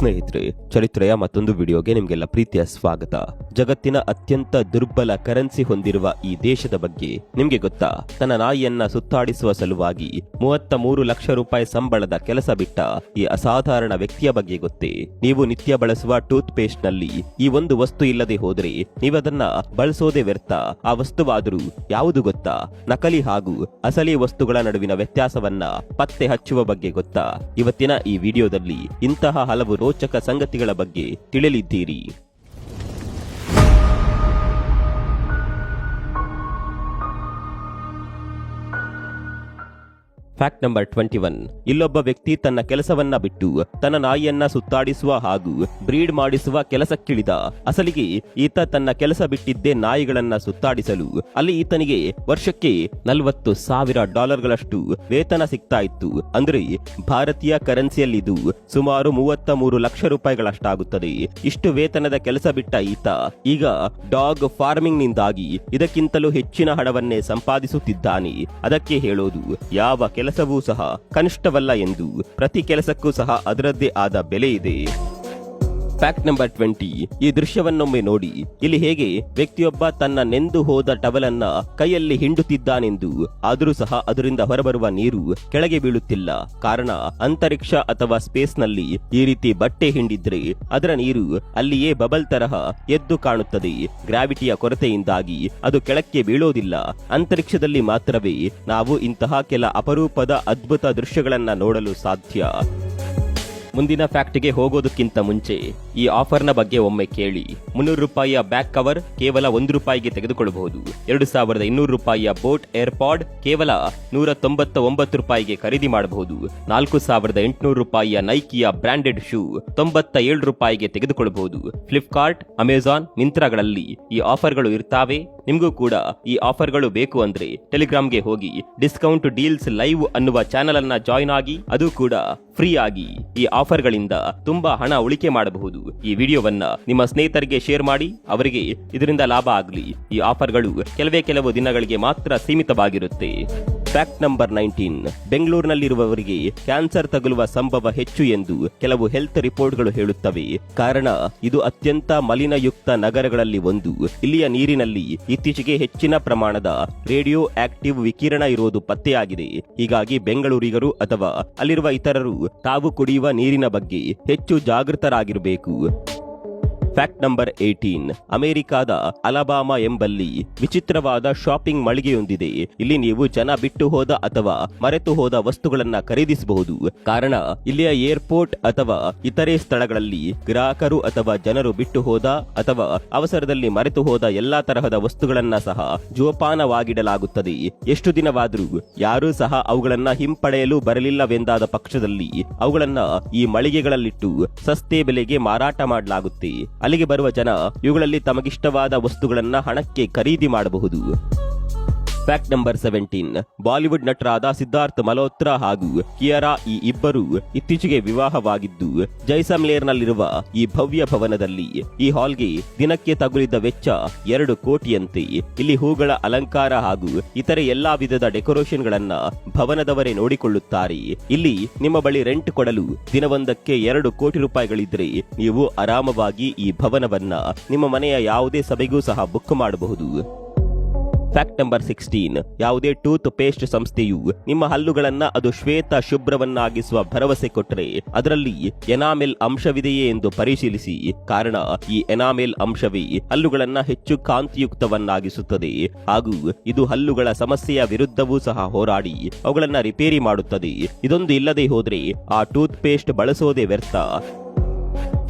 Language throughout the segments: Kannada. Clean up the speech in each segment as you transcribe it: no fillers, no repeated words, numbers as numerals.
ಸ್ನೇಹಿತರೆ, ಚರಿತ್ರೆಯ ಮತ್ತೊಂದು ವಿಡಿಯೋಗೆ ನಿಮಗೆಲ್ಲ ಪ್ರೀತಿಯ ಸ್ವಾಗತ. ಜಗತ್ತಿನ ಅತ್ಯಂತ ದುರ್ಬಲ ಕರೆನ್ಸಿ ಹೊಂದಿರುವ ಈ ದೇಶದ ಬಗ್ಗೆ ನಿಮ್ಗೆ ಗೊತ್ತಾ? ತನ್ನ ನಾಯಿಯನ್ನ ಸುತ್ತಾಡಿಸುವ ಸಲುವಾಗಿ 33 ಲಕ್ಷ ರೂಪಾಯಿ ಸಂಬಳದ ಕೆಲಸ ಬಿಟ್ಟ ಈ ಅಸಾಧಾರಣ ವ್ಯಕ್ತಿಯ ಬಗ್ಗೆ ಗೊತ್ತೇ? ನೀವು ನಿತ್ಯ ಬಳಸುವ ಟೂತ್ ಪೇಸ್ಟ್ ನಲ್ಲಿ ಈ ಒಂದು ವಸ್ತು ಇಲ್ಲದೆ ಹೋದ್ರೆ ನೀವದನ್ನ ಬಳಸೋದೇ ವ್ಯರ್ಥ. ಆ ವಸ್ತುವಾದರೂ ಯಾವುದು ಗೊತ್ತಾ? ನಕಲಿ ಹಾಗೂ ಅಸಲಿ ವಸ್ತುಗಳ ನಡುವಿನ ವ್ಯತ್ಯಾಸವನ್ನ ಪತ್ತೆ ಹಚ್ಚುವ ಬಗ್ಗೆ ಗೊತ್ತಾ? ಇವತ್ತಿನ ಈ ವಿಡಿಯೋದಲ್ಲಿ ಇಂತಹ ಹಲವು ರೋಚಕ ಸಂಗತಿಗಳ ಬಗ್ಗೆ ತಿಳಿಯಲಿದ್ದೀರಿ. Fact number 21. ಇಲ್ಲೊಬ್ಬ ವ್ಯಕ್ತಿ ತನ್ನ ಕೆಲಸವನ್ನ ಬಿಟ್ಟು ತನ್ನ ನಾಯಿಯನ್ನ ಸುತ್ತಾಡಿಸುವ ಹಾಗೂ ಬ್ರೀಡ್ ಮಾಡಿಸುವ ಕೆಲಸಕ್ಕಿಳಿದ. ಅಸಲಿಗೆ ಈತ ತನ್ನ ಕೆಲಸ ಬಿಟ್ಟಿದ್ದೇ ನಾಯಿಗಳನ್ನ ಸುತ್ತಾಡಿಸಲು. ಅಲ್ಲಿ ಈತನಿಗೆ ವರ್ಷಕ್ಕೆ $40,000 ವೇತನ ಸಿಗ್ತಾ ಇತ್ತು. ಅಂದ್ರೆ ಭಾರತೀಯ ಕರೆನ್ಸಿಯಲ್ಲಿದು ಸುಮಾರು 33 ಲಕ್ಷ ರೂಪಾಯಿಗಳಷ್ಟಾಗುತ್ತದೆ. ಇಷ್ಟು ವೇತನದ ಕೆಲಸ ಬಿಟ್ಟ ಈತ ಈಗ ಡಾಗ್ ಫಾರ್ಮಿಂಗ್ ನಿಂದಾಗಿ ಇದಕ್ಕಿಂತಲೂ ಹೆಚ್ಚಿನ ಹಣವನ್ನೇ ಸಂಪಾದಿಸುತ್ತಿದ್ದಾನೆ. ಅದಕ್ಕೆ ಹೇಳೋದು, ಯಾವ ಕೆಲಸವೂ ಸಹ ಕನಿಷ್ಠವಲ್ಲ ಎಂದು. ಪ್ರತಿ ಕೆಲಸಕ್ಕೂ ಸಹ ಅದರದ್ದೇ ಆದ ಬೆಲೆ ಇದೆ. Fact number 20. ಈ ದೃಶ್ಯವನ್ನೊಮ್ಮೆ ನೋಡಿ. ಇಲ್ಲಿ ಹೇಗೆ ವ್ಯಕ್ತಿಯೊಬ್ಬ ತನ್ನ ನೆಂದು ಹೋದ ಟವಲನ್ನ ಕೈಯಲ್ಲಿ ಹಿಂಡುತ್ತಿದ್ದಾನೆಂದು. ಆದರೂ ಸಹ ಅದರಿಂದ ಹೊರಬರುವ ನೀರು ಕೆಳಗೆ ಬೀಳುತ್ತಿಲ್ಲ. ಕಾರಣ ಅಂತರಿಕ್ಷ ಅಥವಾ ಸ್ಪೇಸ್ ನಲ್ಲಿ ಈ ರೀತಿ ಬಟ್ಟೆ ಹಿಂಡಿದ್ರೆ ಅದರ ನೀರು ಅಲ್ಲಿಯೇ ಬಬಲ್ ತರಹ ಎದ್ದು ಕಾಣುತ್ತದೆ. ಗ್ರಾವಿಟಿಯ ಕೊರತೆಯಿಂದಾಗಿ ಅದು ಕೆಳಕ್ಕೆ ಬೀಳೋದಿಲ್ಲ. ಅಂತರಿಕ್ಷದಲ್ಲಿ ಮಾತ್ರವೇ ನಾವು ಇಂತಹ ಕೆಲ ಅಪರೂಪದ ಅದ್ಭುತ ದೃಶ್ಯಗಳನ್ನ ನೋಡಲು ಸಾಧ್ಯ. ಮುಂದಿನ ಫ್ಯಾಕ್ಟ್ಗೆ ಹೋಗೋದಕ್ಕಿಂತ ಮುಂಚೆ ಈ ಆಫರ್ನ ಬಗ್ಗೆ ಒಮ್ಮೆ ಕೇಳಿ. 300 ರೂಪಾಯಿಯ ಬ್ಯಾಕ್ ಕವರ್ ಕೇವಲ ₹1 ತೆಗೆದುಕೊಳ್ಳಬಹುದು. 2200 ರೂಪಾಯಿಯ ಬೋಟ್ ಏರ್ಪಾಡ್ ಕೇವಲ ₹199 ಖರೀದಿ ಮಾಡಬಹುದು. 4800 ರೂಪಾಯಿಯ ನೈಕಿಯ ಬ್ರಾಂಡೆಡ್ ಶೂ ₹97 ತೆಗೆದುಕೊಳ್ಳಬಹುದು. ಫ್ಲಿಪ್ಕಾರ್ಟ್, ಅಮೆಜಾನ್, ಮಿಂತ್ರಾಗಳಲ್ಲಿ ಈ ಆಫರ್ಗಳು ಇರ್ತಾವೆ. ನಿಮಗೂ ಕೂಡ ಈ ಆಫರ್ಗಳು ಬೇಕು ಅಂದ್ರೆ ಟೆಲಿಗ್ರಾಮ್ಗೆ ಹೋಗಿ ಡಿಸ್ಕೌಂಟ್ ಡೀಲ್ಸ್ ಲೈವ್ ಅನ್ನುವ ಚಾನೆಲ್ ಅನ್ನ ಜಾಯಿನ್ ಆಗಿ, ಅದು ಕೂಡ ಫ್ರೀ ಆಗಿ. ಈ ಆಫರ್ಗಳಿಂದ ತುಂಬಾ ಹಣ ಉಳಿಕೆ ಮಾಡಬಹುದು. ಈ ವಿಡಿಯೋವನ್ನ ನಿಮ್ಮ ಸ್ನೇಹಿತರಿಗೆ ಶೇರ್ ಮಾಡಿ, ಅವರಿಗೆ ಇದರಿಂದ ಲಾಭ ಆಗಲಿ. ಈ ಆಫರ್ಗಳು ಕೆಲವು ದಿನಗಳಿಗೆ ಮಾತ್ರ ಸೀಮಿತವಾಗಿರುತ್ತೆ. Fact number 19. ಬೆಂಗಳೂರಿನಲ್ಲಿರುವವರಿಗೆ ಕ್ಯಾನ್ಸರ್ ತಗುಲುವ ಸಂಭವ ಹೆಚ್ಚು ಎಂದು ಕೆಲವು ಹೆಲ್ತ್ ರಿಪೋರ್ಟ್ಗಳು ಹೇಳುತ್ತವೆ. ಕಾರಣ ಇದು ಅತ್ಯಂತ ಮಲಿನಯುಕ್ತ ನಗರಗಳಲ್ಲಿ ಒಂದು. ಇಲ್ಲಿಯ ನೀರಿನಲ್ಲಿ ಇತ್ತೀಚೆಗೆ ಹೆಚ್ಚಿನ ಪ್ರಮಾಣದ ರೇಡಿಯೋ ಆಕ್ಟಿವ್ ವಿಕಿರಣ ಇರೋದು ಪತ್ತೆಯಾಗಿದೆ. ಹೀಗಾಗಿ ಬೆಂಗಳೂರಿಗರು ಅಥವಾ ಅಲ್ಲಿರುವ ಇತರರು ತಾವು ಕುಡಿಯುವ ನೀರಿನ ಬಗ್ಗೆ ಹೆಚ್ಚು ಜಾಗೃತರಾಗಿರಬೇಕು. Fact number 18. ಅಮೆರಿಕಾದ ಅಲಬಾಮಾ ಎಂಬಲ್ಲಿ ವಿಚಿತ್ರವಾದ ಶಾಪಿಂಗ್ ಮಳಿಗೆಯೊಂದಿದೆ. ಇಲ್ಲಿ ನೀವು ಜನ ಬಿಟ್ಟು ಹೋದ ಅಥವಾ ಮರೆತು ಹೋದ ವಸ್ತುಗಳನ್ನ ಖರೀದಿಸಬಹುದು. ಕಾರಣ ಇಲ್ಲಿಯ ಏರ್ಪೋರ್ಟ್ ಅಥವಾ ಇತರೆ ಸ್ಥಳಗಳಲ್ಲಿ ಗ್ರಾಹಕರು ಅಥವಾ ಜನರು ಬಿಟ್ಟು ಹೋದ ಅಥವಾ ಅವಸರದಲ್ಲಿ ಮರೆತು ಹೋದ ಎಲ್ಲಾ ತರಹದ ವಸ್ತುಗಳನ್ನ ಸಹ ಜೋಪಾನವಾಗಿಡಲಾಗುತ್ತದೆ. ಎಷ್ಟು ದಿನವಾದರೂ ಯಾರೂ ಸಹ ಅವುಗಳನ್ನ ಹಿಂಪಡೆಯಲು ಬರಲಿಲ್ಲವೆಂದಾದ ಪಕ್ಷದಲ್ಲಿ ಅವುಗಳನ್ನ ಈ ಮಳಿಗೆಗಳಲ್ಲಿಟ್ಟು ಸಸ್ತೆ ಬೆಲೆಗೆ ಮಾರಾಟ ಮಾಡಲಾಗುತ್ತೆ. ಅಲ್ಲಿಗೆ ಬರುವ ಜನ ಇವುಗಳಲ್ಲಿ ತಮಗಿಷ್ಟವಾದ ವಸ್ತುಗಳನ್ನ ಹಣಕ್ಕೆ ಖರೀದಿ ಮಾಡಬಹುದು. Fact number 17. ಬಾಲಿವುಡ್ ನಟರಾದ ಸಿದ್ಧಾರ್ಥ್ ಮಲ್ಹೋತ್ರಾ ಹಾಗೂ ಕಿಯಾರಾ ಈ ಇಬ್ಬರು ಇತ್ತೀಚೆಗೆ ವಿವಾಹವಾಗಿದ್ದು ಜೈಸಲ್ಮೇರ್ನಲ್ಲಿರುವ ಈ ಭವ್ಯ ಭವನದಲ್ಲಿ ಈ ಹಾಲ್ಗೆ ದಿನಕ್ಕೆ ತಗುಲಿದ ವೆಚ್ಚ 2 ಕೋಟಿಯಂತೆ. ಇಲ್ಲಿ ಹೂಗಳ ಅಲಂಕಾರ ಹಾಗೂ ಇತರೆ ಎಲ್ಲಾ ವಿಧದ ಡೆಕೋರೇಷನ್ಗಳನ್ನ ಭವನದವರೇ ನೋಡಿಕೊಳ್ಳುತ್ತಾರೆ. ಇಲ್ಲಿ ನಿಮ್ಮ ಬಳಿ ರೆಂಟ್ ಕೊಡಲು ದಿನವೊಂದಕ್ಕೆ 2 ಕೋಟಿ ರೂಪಾಯಿಗಳಿದ್ರೆ ನೀವು ಆರಾಮವಾಗಿ ಈ ಭವನವನ್ನ ನಿಮ್ಮ ಮನೆಯ ಯಾವುದೇ ಸಭೆಗೂ ಸಹ ಬುಕ್ ಮಾಡಬಹುದು. Fact number 16. ಯಾವುದೇ ಟೂತ್ ಪೇಸ್ಟ್ ಸಂಸ್ಥೆಯು ನಿಮ್ಮ ಹಲ್ಲುಗಳನ್ನ ಅದು ಶ್ವೇತ ಶುಭ್ರವನ್ನಾಗಿಸುವ ಭರವಸೆ ಕೊಟ್ಟರೆ ಅದರಲ್ಲಿ ಎನಾಮೆಲ್ ಅಂಶವಿದೆಯೇ ಎಂದು ಪರಿಶೀಲಿಸಿ. ಕಾರಣ ಈ ಎನಾಮೆಲ್ ಅಂಶವೇ ಹಲ್ಲುಗಳನ್ನ ಹೆಚ್ಚು ಕಾಂತಿಯುಕ್ತವನ್ನಾಗಿಸುತ್ತದೆ ಹಾಗೂ ಇದು ಹಲ್ಲುಗಳ ಸಮಸ್ಯೆಯ ವಿರುದ್ಧವೂ ಸಹ ಹೋರಾಡಿ ಅವುಗಳನ್ನ ರಿಪೇರಿ ಮಾಡುತ್ತದೆ. ಇದೊಂದು ಇಲ್ಲದೆ ಹೋದ್ರೆ ಆ ಟೂತ್ ಪೇಸ್ಟ್ ಬಳಸೋದೇ ವ್ಯರ್ಥ.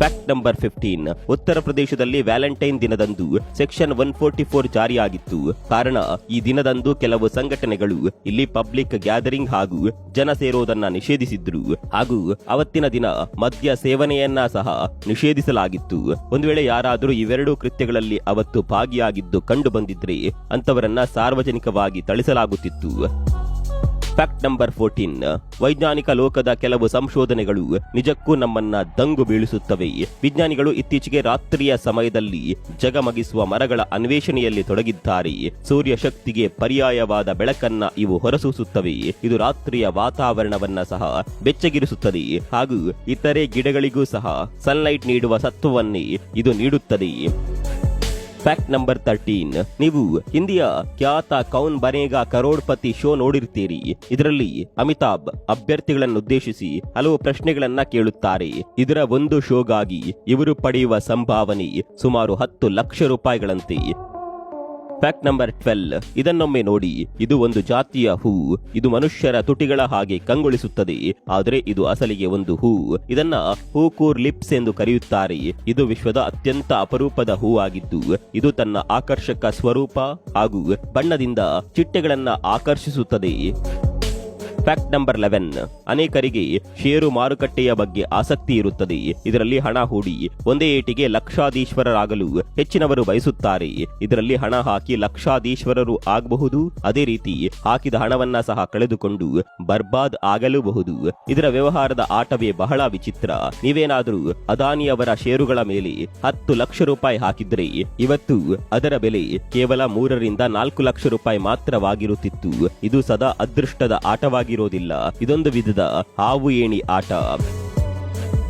Fact number 15. ಉತ್ತರ ಪ್ರದೇಶದಲ್ಲಿ ವ್ಯಾಲೆಂಟೈನ್ ದಿನದಂದು ಸೆಕ್ಷನ್ 144 ಜಾರಿಯಾಗಿತ್ತು. ಕಾರಣ ಈ ದಿನದಂದು ಕೆಲವು ಸಂಘಟನೆಗಳು ಇಲ್ಲಿ ಪಬ್ಲಿಕ್ ಗ್ಯಾದರಿಂಗ್ ಹಾಗೂ ಜನ ಸೇರೋದನ್ನ ನಿಷೇಧಿಸಿದ್ರು ಹಾಗೂ ಅವತ್ತಿನ ದಿನ ಮದ್ಯ ಸೇವನೆಯನ್ನ ಸಹ ನಿಷೇಧಿಸಲಾಗಿತ್ತು. ಒಂದು ವೇಳೆ ಯಾರಾದರೂ ಇವೆರಡೂ ಕೃತ್ಯಗಳಲ್ಲಿ ಅವತ್ತು ಭಾಗಿಯಾಗಿದ್ದು ಕಂಡು ಬಂದಿದ್ರೆ ಅಂತವರನ್ನ ಸಾರ್ವಜನಿಕವಾಗಿ ಥಳಿಸಲಾಗುತ್ತಿತ್ತು. Fact number 14. ವೈಜ್ಞಾನಿಕ ಲೋಕದ ಕೆಲವು ಸಂಶೋಧನೆಗಳು ನಿಜಕ್ಕೂ ನಮ್ಮನ್ನ ದಂಗು ಬೀಳಿಸುತ್ತವೆ. ವಿಜ್ಞಾನಿಗಳು ಇತ್ತೀಚೆಗೆ ರಾತ್ರಿಯ ಸಮಯದಲ್ಲಿ ಜಗಮಗಿಸುವ ಮರಗಳ ಅನ್ವೇಷಣೆಯಲ್ಲಿ ತೊಡಗಿದ್ದಾರೆ. ಸೂರ್ಯ ಶಕ್ತಿಗೆ ಪರ್ಯಾಯವಾದ ಬೆಳಕನ್ನ ಇವು ಹೊರಸೂಸುತ್ತವೆ. ಇದು ರಾತ್ರಿಯ ವಾತಾವರಣವನ್ನ ಸಹ ಬೆಚ್ಚಗಿರಿಸುತ್ತದೆ ಹಾಗೂ ಇತರೆ ಗಿಡಗಳಿಗೂ ಸಹ ಸನ್ಲೈಟ್ ನೀಡುವ ಸತ್ವವನ್ನೇ ಇದು ನೀಡುತ್ತದೆ. Fact number 13. ನೀವು ಹಿಂದಿಯ ಖ್ಯಾತ ಕೌನ್ ಬನೇಗಾ ಕರೋಡ್ಪತಿ ಶೋ ನೋಡಿರ್ತೀರಿ. ಇದರಲ್ಲಿ ಅಮಿತಾಬ್ ಅಭ್ಯರ್ಥಿಗಳನ್ನುದ್ದೇಶಿಸಿ ಹಲವು ಪ್ರಶ್ನೆಗಳನ್ನ ಕೇಳುತ್ತಾರೆ. ಇದರ ಒಂದು ಶೋಗಾಗಿ ಇವರು ಪಡೆಯುವ ಸಂಭಾವನೆ ಸುಮಾರು 10 ಲಕ್ಷ ರೂಪಾಯಿಗಳಂತೆ. Fact number 12. ಇದನ್ನೊಮ್ಮೆ ನೋಡಿ. ಇದು ಒಂದು ಜಾತಿಯ ಹೂ. ಇದು ಮನುಷ್ಯರ ತುಟಿಗಳ ಹಾಗೆ ಕಂಗೊಳಿಸುತ್ತದೆ. ಆದರೆ ಇದು ಅಸಲಿಗೆ ಒಂದು ಹೂ. ಇದನ್ನ ಹೂಕೂರ್ ಲಿಪ್ಸ್ ಎಂದು ಕರೆಯುತ್ತಾರೆ. ಇದು ವಿಶ್ವದ ಅತ್ಯಂತ ಅಪರೂಪದ ಹೂ ಆಗಿದ್ದು ಇದು ತನ್ನ ಆಕರ್ಷಕ ಸ್ವರೂಪ ಹಾಗೂ ಬಣ್ಣದಿಂದ ಚಿಟ್ಟೆಗಳನ್ನ ಆಕರ್ಷಿಸುತ್ತದೆ. Fact number 11. ಅನೇಕರಿಗೆ ಷೇರು ಮಾರುಕಟ್ಟೆಯ ಬಗ್ಗೆ ಆಸಕ್ತಿ ಇರುತ್ತದೆ. ಇದರಲ್ಲಿ ಹಣ ಹೂಡಿ ಒಂದೇ ಏಟಿಗೆ ಲಕ್ಷಾಧೀಶ್ವರರಾಗಲು ಹೆಚ್ಚಿನವರು ಬಯಸುತ್ತಾರೆ. ಇದರಲ್ಲಿ ಹಣ ಹಾಕಿ ಲಕ್ಷಾಧೀಶ್ವರರು ಆಗಬಹುದು. ಅದೇ ರೀತಿ ಹಾಕಿದ ಹಣವನ್ನ ಸಹ ಕಳೆದುಕೊಂಡು ಬರ್ಬಾದ್ ಆಗಲೂಬಹುದು. ಇದರ ವ್ಯವಹಾರದ ಆಟವೇ ಬಹಳ ವಿಚಿತ್ರ. ನೀವೇನಾದರೂ ಅದಾನಿಯವರ ಷೇರುಗಳ ಮೇಲೆ 10 ಲಕ್ಷ ರೂಪಾಯಿ ಹಾಕಿದ್ರೆ ಇವತ್ತು ಅದರ ಬೆಲೆ ಕೇವಲ 3 ರಿಂದ 4 ಲಕ್ಷ ರೂಪಾಯಿ ಮಾತ್ರವಾಗಿರುತ್ತಿತ್ತು. ಇದು ಸದಾ ಅದೃಷ್ಟದ ಆಟವಾಗಿ ಇರೋದಿಲ್ಲ. ಇದೊಂದು ವಿಧದ ಹಾವು ಏಣಿ ಆಟ.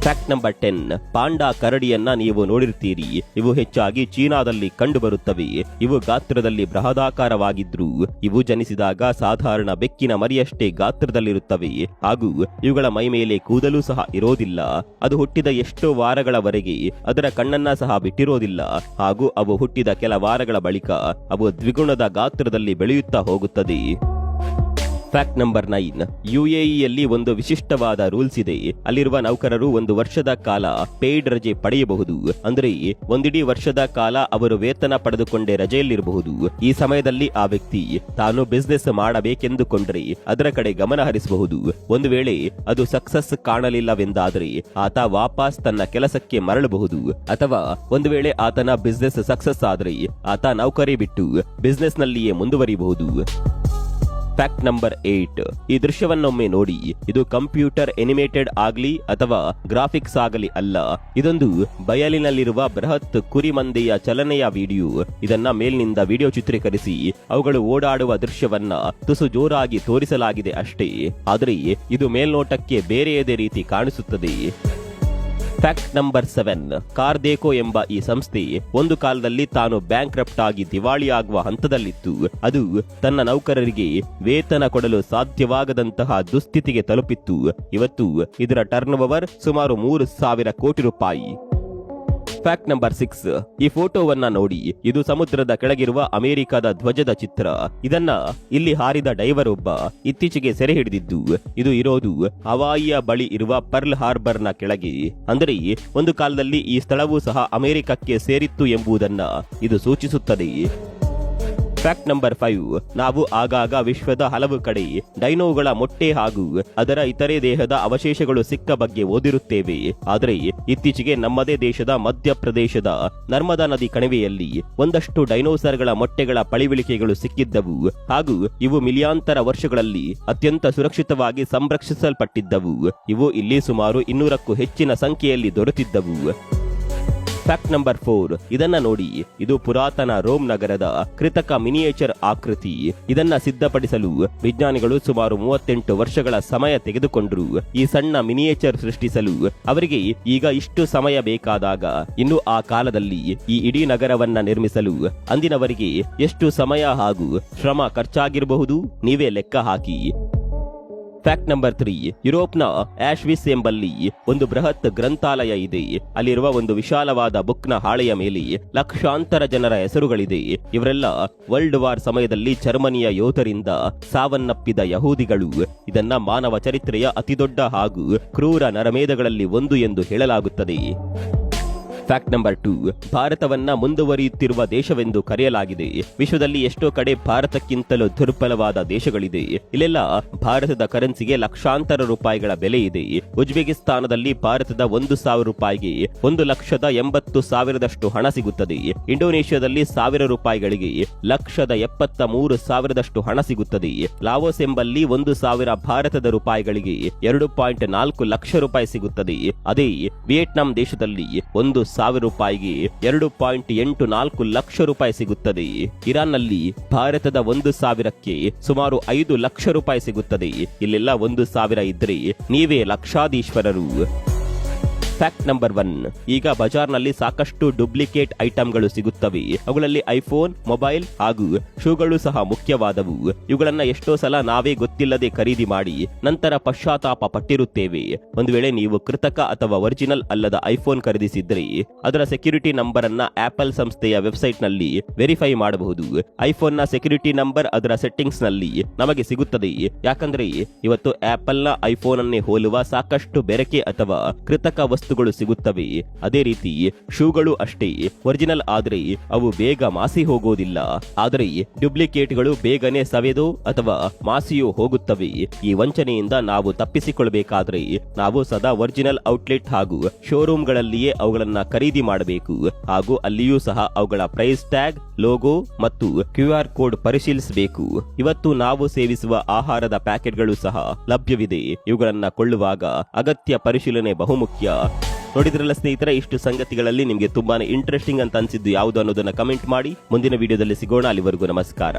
Fact number 10. ಪಾಂಡಾ ಕರಡಿಯನ್ನ ನೀವು ನೋಡಿರ್ತೀರಿ. ಇವು ಹೆಚ್ಚಾಗಿ ಚೀನಾದಲ್ಲಿ ಕಂಡುಬರುತ್ತವೆ. ಇವು ಗಾತ್ರದಲ್ಲಿ ಬೃಹದಾಕಾರವಾಗಿದ್ರು ಇವು ಜನಿಸಿದಾಗ ಸಾಧಾರಣ ಬೆಕ್ಕಿನ ಮರಿಯಷ್ಟೇ ಗಾತ್ರದಲ್ಲಿರುತ್ತವೆ ಹಾಗೂ ಇವುಗಳ ಮೈ ಮೇಲೆ ಕೂದಲು ಸಹ ಇರೋದಿಲ್ಲ. ಅದು ಹುಟ್ಟಿದ ಎಷ್ಟೋ ವಾರಗಳವರೆಗೆ ಅದರ ಕಣ್ಣನ್ನ ಸಹ ಬಿಟ್ಟಿರೋದಿಲ್ಲ ಹಾಗೂ ಅವು ಹುಟ್ಟಿದ ಕೆಲ ವಾರಗಳ ಬಳಿಕ ಅವು ದ್ವಿಗುಣದ ಗಾತ್ರದಲ್ಲಿ ಬೆಳೆಯುತ್ತಾ ಹೋಗುತ್ತದೆ. Fact number 9. UAEಯಲ್ಲಿ ಒಂದು ವಿಶಿಷ್ಟವಾದ ರೂಲ್ಸ್ ಇದೆ. ಅಲ್ಲಿರುವ ನೌಕರರು 1 ವರ್ಷದ ಕಾಲ ಪೇಯ್ಡ್ ರಜೆ ಪಡೆಯಬಹುದು. ಅಂದ್ರೆ ಒಂದಿಡೀ ವರ್ಷದ ಕಾಲ ಅವರು ವೇತನ ಪಡೆದುಕೊಂಡೇ ರಜೆಯಲ್ಲಿರಬಹುದು. ಈ ಸಮಯದಲ್ಲಿ ಆ ವ್ಯಕ್ತಿ ತಾನು ಬಿಸ್ನೆಸ್ ಮಾಡಬೇಕೆಂದುಕೊಂಡ್ರೆ ಅದರ ಕಡೆ ಗಮನ ಹರಿಸಬಹುದು. ಒಂದು ವೇಳೆ ಅದು ಸಕ್ಸಸ್ ಕಾಣಲಿಲ್ಲವೆಂದಾದರೆ ಆತ ವಾಪಸ್ ತನ್ನ ಕೆಲಸಕ್ಕೆ ಮರಳಬಹುದು. ಅಥವಾ ಒಂದು ವೇಳೆ ಆತನ ಬಿಸ್ನೆಸ್ ಸಕ್ಸಸ್ ಆದ್ರೆ ಆತ ನೌಕರಿ ಬಿಟ್ಟು ಬಿಸ್ನೆಸ್ ನಲ್ಲಿಯೇ ಮುಂದುವರಿಯಬಹುದು. Fact number 8. ಈ ದೃಶ್ಯವನ್ನೊಮ್ಮೆ ನೋಡಿ. ಇದು ಕಂಪ್ಯೂಟರ್ ಎನಿಮೇಟೆಡ್ ಆಗಲಿ ಅಥವಾ ಗ್ರಾಫಿಕ್ಸ್ ಆಗಲಿ ಅಲ್ಲ. ಇದೊಂದು ಬಯಲಿನಲ್ಲಿರುವ ಬೃಹತ್ ಕುರಿಮಂದೆಯ ಚಲನೆಯ ವಿಡಿಯೋ. ಇದನ್ನ ಮೇಲಿನಿಂದ ವಿಡಿಯೋ ಚಿತ್ರೀಕರಿಸಿ ಅವುಗಳು ಓಡಾಡುವ ದೃಶ್ಯವನ್ನ ತುಸು ಜೋರಾಗಿ ತೋರಿಸಲಾಗಿದೆ ಅಷ್ಟೇ. ಆದರೆ ಇದು ಮೇಲ್ನೋಟಕ್ಕೆ ಬೇರೆಯದೇ ರೀತಿ ಕಾಣಿಸುತ್ತದೆ. Fact number 7. ಕಾರ್ದೇಕೋ ಎಂಬ ಈ ಸಂಸ್ಥೆ ಒಂದು ಕಾಲದಲ್ಲಿ ತಾನು ಬ್ಯಾಂಕ್ರಪ್ಟ್ ಆಗಿ ದಿವಾಳಿಯಾಗುವ ಹಂತದಲ್ಲಿತ್ತು. ಅದು ತನ್ನ ನೌಕರರಿಗೆ ವೇತನ ಕೊಡಲು ಸಾಧ್ಯವಾಗದಂತಹ ದುಸ್ಥಿತಿಗೆ ತಲುಪಿತ್ತು. ಇವತ್ತು ಇದರ ಟರ್ನ್ ಓವರ್ ಸುಮಾರು 3,000 ಕೋಟಿ ರೂಪಾಯಿ. Fact number 6. ಈ ಫೋಟೋವನ್ನ ನೋಡಿ. ಇದು ಸಮುದ್ರದ ಕೆಳಗಿರುವ ಅಮೆರಿಕದ ಧ್ವಜದ ಚಿತ್ರ. ಇದನ್ನ ಇಲ್ಲಿ ಹಾರಿದ ಡೈವರ್ ಒಬ್ಬ ಇತ್ತೀಚೆಗೆ ಸೆರೆ ಹಿಡಿದಿದ್ದು. ಇದು ಇರೋದು ಹವಾಯಿಯ ಬಳಿ ಇರುವ ಪರ್ಲ್ ಹಾರ್ಬರ್ ನ ಕೆಳಗೆ. ಅಂದರೆ ಒಂದು ಕಾಲದಲ್ಲಿ ಈ ಸ್ಥಳವೂ ಸಹ ಅಮೆರಿಕಕ್ಕೆ ಸೇರಿತ್ತು ಎಂಬುದನ್ನ ಇದು ಸೂಚಿಸುತ್ತದೆ. Fact number 5. ನಾವು ಆಗಾಗ ವಿಶ್ವದ ಹಲವು ಕಡೆ ಡೈನೋಗಳ ಮೊಟ್ಟೆ ಹಾಗೂ ಅದರ ಇತರೆ ದೇಹದ ಅವಶೇಷಗಳು ಸಿಕ್ಕ ಬಗ್ಗೆ ಓದಿರುತ್ತೇವೆ. ಆದರೆ ಇತ್ತೀಚೆಗೆ ನಮ್ಮದೇ ದೇಶದ ಮಧ್ಯಪ್ರದೇಶದ ನರ್ಮದಾ ನದಿ ಕಣಿವೆಯಲ್ಲಿ ಒಂದಷ್ಟು ಡೈನೋಸರ್ಗಳ ಮೊಟ್ಟೆಗಳ ಪಳಿವಿಳಿಕೆಗಳು ಸಿಕ್ಕಿದ್ದವು ಹಾಗೂ ಇವು ಮಿಲಿಯಾಂತರ ವರ್ಷಗಳಲ್ಲಿ ಅತ್ಯಂತ ಸುರಕ್ಷಿತವಾಗಿ ಸಂರಕ್ಷಿಸಲ್ಪಟ್ಟಿದ್ದವು. ಇವು ಇಲ್ಲಿ ಸುಮಾರು 200ಕ್ಕೂ ಹೆಚ್ಚಿನ ಸಂಖ್ಯೆಯಲ್ಲಿ ದೊರೆತಿದ್ದವು. Fact number 4. ಇದನ್ನ ನೋಡಿ. ಇದು ಪುರಾತನ ರೋಮ್ ನಗರದ ಕೃತಕ ಮಿನಿಯೇಚರ್ ಆಕೃತಿ. ಇದನ್ನ ಸಿದ್ಧಪಡಿಸಲು ವಿಜ್ಞಾನಿಗಳು ಸುಮಾರು 38 ವರ್ಷಗಳ ಸಮಯ ತೆಗೆದುಕೊಂಡ್ರು. ಈ ಸಣ್ಣ ಮಿನಿಯೇಚರ್ ಸೃಷ್ಟಿಸಲು ಅವರಿಗೆ ಈಗ ಇಷ್ಟು ಸಮಯ ಬೇಕಾದಾಗ ಇನ್ನು ಆ ಕಾಲದಲ್ಲಿ ಈ ಇಡೀ ನಗರವನ್ನ ನಿರ್ಮಿಸಲು ಅಂದಿನವರಿಗೆ ಎಷ್ಟು ಸಮಯ ಹಾಗೂ ಶ್ರಮ ಖರ್ಚಾಗಿರಬಹುದು ನೀವೇ ಲೆಕ್ಕ ಹಾಕಿ. Fact number 3. ಯುರೋಪ್ನ ಆಶ್ವಿಸ್ ಎಂಬಲ್ಲಿ ಒಂದು ಬೃಹತ್ ಗ್ರಂಥಾಲಯ ಇದೆ. ಅಲ್ಲಿರುವ ಒಂದು ವಿಶಾಲವಾದ ಬುಕ್ನ ಹಾಳೆಯ ಮೇಲೆ ಲಕ್ಷಾಂತರ ಜನರ ಹೆಸರುಗಳಿದೆ. ಇವರೆಲ್ಲ ವರ್ಲ್ಡ್ ವಾರ್ ಸಮಯದಲ್ಲಿ ಜರ್ಮನಿಯ ಯೋಧರಿಂದ ಸಾವನ್ನಪ್ಪಿದ ಯಹೂದಿಗಳು. ಇದನ್ನ ಮಾನವ ಚರಿತ್ರೆಯ ಅತಿದೊಡ್ಡ ಹಾಗೂ ಕ್ರೂರ ನರಮೇಧಗಳಲ್ಲಿ ಒಂದು ಎಂದು ಹೇಳಲಾಗುತ್ತದೆ. ಫ್ಯಾಕ್ಟ್ ನಂಬರ್ 2, ಭಾರತವನ್ನ ಮುಂದುವರಿಯುತ್ತಿರುವ ದೇಶವೆಂದು ಕರೆಯಲಾಗಿದೆ. ವಿಶ್ವದಲ್ಲಿ ಎಷ್ಟೋ ಕಡೆ ಭಾರತಕ್ಕಿಂತಲೂ ದುರ್ಬಲವಾದ ದೇಶಗಳಿದೆ. ಇಲ್ಲೆಲ್ಲ ಭಾರತದ ಕರೆನ್ಸಿಗೆ ಲಕ್ಷಾಂತರ ರೂಪಾಯಿಗಳ ಬೆಲೆ ಇದೆ. ಉಜ್ಬೇಕಿಸ್ತಾನದಲ್ಲಿ ಭಾರತದ 1,000 ರೂಪಾಯಿಗೆ 1,80,000 ಹಣ ಸಿಗುತ್ತದೆ. ಇಂಡೋನೇಷ್ಯಾದಲ್ಲಿ 1,000 ರೂಪಾಯಿಗಳಿಗೆ 1,73,000 ಹಣ ಸಿಗುತ್ತದೆ. ಲಾವೋಸ್ ಎಂಬಲ್ಲಿ 1,000 ಭಾರತದ ರೂಪಾಯಿಗಳಿಗೆ 2.4 ಲಕ್ಷ ರೂಪಾಯಿ ಸಿಗುತ್ತದೆ. ಅದೇ ವಿಯೆಟ್ನಾಂ ದೇಶದಲ್ಲಿ 1,000 ರೂಪಾಯಿಗೆ 2.84 ಲಕ್ಷ ರೂಪಾಯಿ ಸಿಗುತ್ತದೆ. ಇರಾನ್ನಲ್ಲಿ ಭಾರತದ 1,000ಕ್ಕೆ ಸುಮಾರು 5 ಲಕ್ಷ ರೂಪಾಯಿ ಸಿಗುತ್ತದೆ. ಇಲ್ಲೆಲ್ಲ 1,000 ಇದ್ರೆ ನೀವೇ ಲಕ್ಷಾಧೀಶ್ವರರು. ಫ್ಯಾಕ್ಟ್ ನಂಬರ್ 1, ಈಗ ಬಜಾರ್ನಲ್ಲಿ ಸಾಕಷ್ಟು ಡೂಪ್ಲಿಕೇಟ್ ಐಟಂಗಳು ಸಿಗುತ್ತವೆ. ಅವುಗಳಲ್ಲಿ ಐಫೋನ್, ಮೊಬೈಲ್ ಹಾಗೂ ಶೂಗಳು ಸಹ ಮುಖ್ಯವಾದವು. ಇವುಗಳನ್ನ ಎಷ್ಟೋ ಸಲ ನಾವೇ ಗೊತ್ತಿಲ್ಲದೆ ಖರೀದಿ ಮಾಡಿ ನಂತರ ಪಶ್ಚಾತ್ತಾಪ ಪಟ್ಟಿರುತ್ತೇವೆ. ಒಂದು ವೇಳೆ ನೀವು ಕೃತಕ ಅಥವಾ ಒರಿಜಿನಲ್ ಅಲ್ಲದ ಐಫೋನ್ ಖರೀದಿಸಿದ್ರೆ ಅದರ ಸೆಕ್ಯೂರಿಟಿ ನಂಬರ್ ಅನ್ನ ಆಪಲ್ ಸಂಸ್ಥೆಯ ವೆಬ್ಸೈಟ್ ನಲ್ಲಿ ವೆರಿಫೈ ಮಾಡಬಹುದು. ಐಫೋನ್ ನ ಸೆಕ್ಯೂರಿಟಿ ನಂಬರ್ ಅದರ ಸೆಟ್ಟಿಂಗ್ಸ್ ನಲ್ಲಿ ನಮಗೆ ಸಿಗುತ್ತದೆ. ಯಾಕಂದ್ರೆ ಇವತ್ತು ಆಪಲ್ ನ ಐಫೋನ್ ಅನ್ನೇ ಹೋಲುವ ಸಾಕಷ್ಟು ಬೆರಕೆ ಅಥವಾ ಕೃತಕ ವಸ್ತುಗಳು ಸಿಗುತ್ತವೆ. ಅದೇ ರೀತಿ ಶೂಗಳು ಅಷ್ಟೇ. ಒರಿಜಿನಲ್ ಆದ್ರೆ ಅವು ಬೇಗ ಮಾಸಿ ಹೋಗೋದಿಲ್ಲ, ಆದರೆ ಡುಪ್ಲಿಕೇಟ್ಗಳು ಬೇಗನೆ ಸವೆದು ಅಥವಾ ಮಾಸಿಯೋ ಹೋಗುತ್ತವೆ. ಈ ವಂಚನೆಯಿಂದ ನಾವು ತಪ್ಪಿಸಿಕೊಳ್ಳಬೇಕಾದ್ರೆ ನಾವು ಸದಾ ಒರಿಜಿನಲ್ ಔಟ್ಲೆಟ್ ಹಾಗೂ ಶೋರೂಮ್ಗಳಲ್ಲಿಯೇ ಅವುಗಳನ್ನ ಖರೀದಿ ಮಾಡಬೇಕು. ಹಾಗೂ ಅಲ್ಲಿಯೂ ಸಹ ಅವುಗಳ ಪ್ರೈಸ್ ಟ್ಯಾಗ್, ಲೋಗೋ ಮತ್ತು QR ಕೋಡ್ ಪರಿಶೀಲಿಸಬೇಕು. ಇವತ್ತು ನಾವು ಸೇವಿಸುವ ಆಹಾರದ ಪ್ಯಾಕೆಟ್ಗಳು ಸಹ ಲಭ್ಯವಿದೆ. ಇವುಗಳನ್ನ ಕೊಳ್ಳುವಾಗ ಅಗತ್ಯ ಪರಿಶೀಲನೆ ಬಹುಮುಖ್ಯ. ನೋಡಿದ್ರಲ್ಲ ಸ್ನೇಹಿತರೆ, ಇಷ್ಟು ಸಂಗತಿಗಳಲ್ಲಿ ನಿಮಗೆ ತುಂಬಾನೇ ಇಂಟ್ರೆಸ್ಟಿಂಗ್ ಅಂತ ಅನ್ಸಿದ್ದು ಯಾವುದು ಅನ್ನೋದನ್ನ ಕಮೆಂಟ್ ಮಾಡಿ. ಮುಂದಿನ ವಿಡಿಯೋದಲ್ಲಿ ಸಿಗೋಣ. ಅಲ್ಲಿವರೆಗೂ ನಮಸ್ಕಾರ.